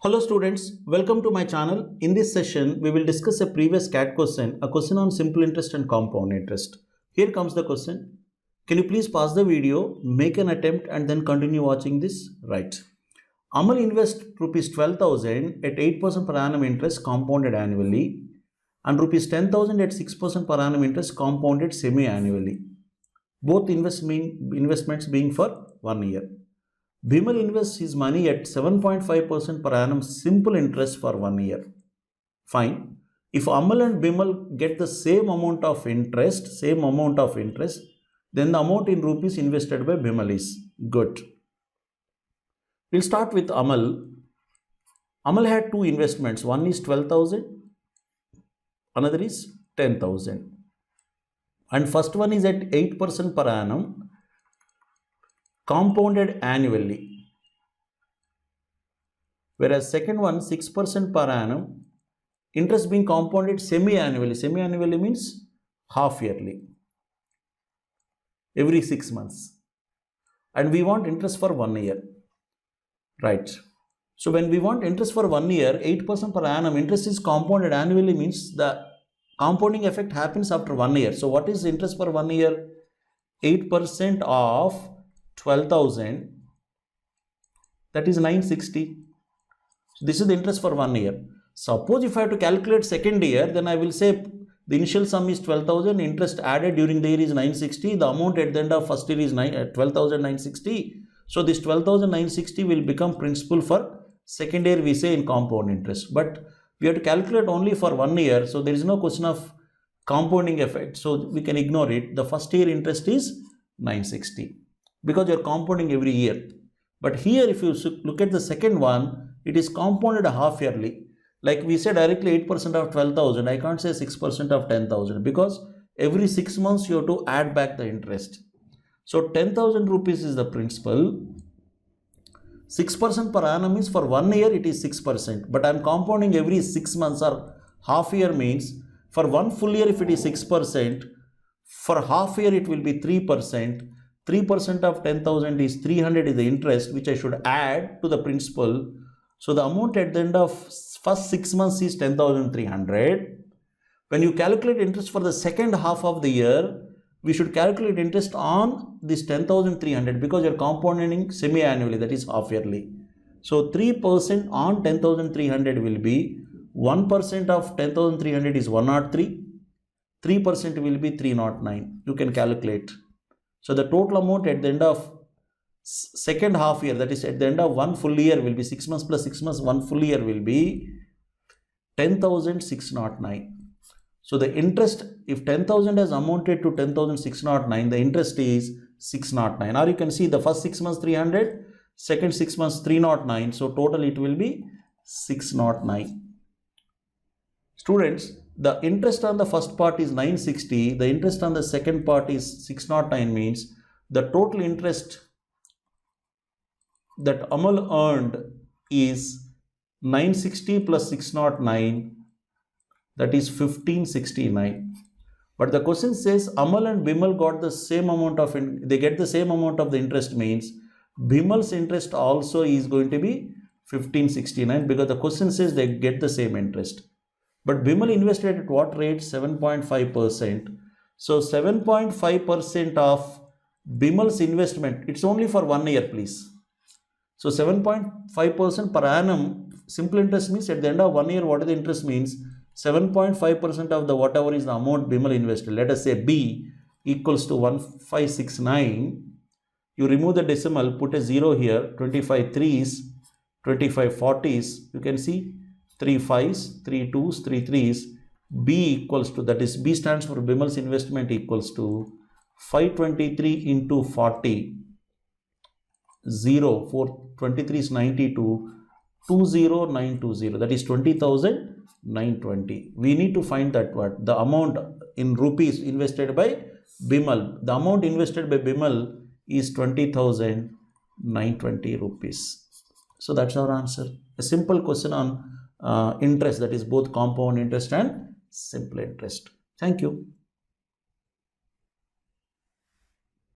Hello students, welcome to my channel. In this session, we will discuss a previous CAT question, a question on simple interest and compound interest. Here comes the question. Can you please pause the video, make an attempt and then continue watching this? Right. Amal invests rupees 12,000 at 8% per annum interest compounded annually and rupees 10,000 at 6% per annum interest compounded semi-annually. Both investments being for 1 year. Bimal invests his money at 7.5% per annum simple interest for 1 year. Fine. If Amal and Bimal get the same amount of interest, then the amount in rupees invested by Bimal is good. We'll start with Amal. Amal had two investments. One is 12,000, another is 10,000. And first one is at 8% per annum, compounded annually, whereas second one 6% per annum, interest being compounded semi-annually. Semi-annually means half yearly, every 6 months, and we want interest for 1 year, right? So when we want interest for 1 year, 8% per annum, interest is compounded annually means the compounding effect happens after 1 year. So what is interest for 1 year? 8% of 12,000, that is 960. So this is the interest for 1 year. Suppose if I have to calculate second year, then I will say the initial sum is 12,000, interest added during the year is 960, the amount at the end of first year is 12,960. So this 12,960 will become principal for second year, we say in compound interest. But we have to calculate only for 1 year, so there is no question of compounding effect, so we can ignore it. The first year interest is 960 because you are compounding every year. But here if you look at the second one, it is compounded half yearly. Like we said directly 8% of 12,000, I can't say 6% of 10,000 because every 6 months you have to add back the interest. So 10,000 rupees is the principal. 6% per annum is for 1 year it is 6%, but I am compounding every 6 months or half year means for one full year if it is 6%, for half year it will be 3%. 3% of 10,000 is 300 is the interest which I should add to the principal. So the amount at the end of first 6 months is 10,300. When you calculate interest for the second half of the year, we should calculate interest on this 10,300 because you are compounding semi-annually, that is half yearly. So 3% on 10,300 will be 1% of 10,300 is 103. 3% will be 309. You can calculate. So the total amount at the end of second half year, that is at the end of one full year will be 6 months plus 6 months, one full year will be 10,609. So the interest, if 10,000 has amounted to 10,609, the interest is 609. Or you can see the first 6 months 300, second 6 months 309. So total it will be 609. Students, the interest on the first part is 960, the interest on the second part is 609 means the total interest that Amal earned is 960 plus 609, that is 1569. But the question says Amal and Bimal got the same amount of, they get the same amount of the interest means Bimal's interest also is going to be 1569 because the question says they get the same interest. But Bimal invested at what rate? 7.5%. So 7.5% of Bimal's investment, it's only for 1 year please. So 7.5% per annum, simple interest means at the end of 1 year, what is the interest means? 7.5% of the whatever is the amount Bimal invested. Let us say B equals to 1569. You remove the decimal, put a 0 here, 25 3s, 25 40s, you can see 3 5s, 3 2s, 3 3s, B equals to, that is B stands for Bimal's investment equals to 523 into 40, 0, 423 is 92, 20920, that is 20,920. We need to find that what? The amount in rupees invested by Bimal. The amount invested by Bimal is 20,920 rupees. So that's our answer. A simple question on interest, that is both compound interest and simple interest. Thank you.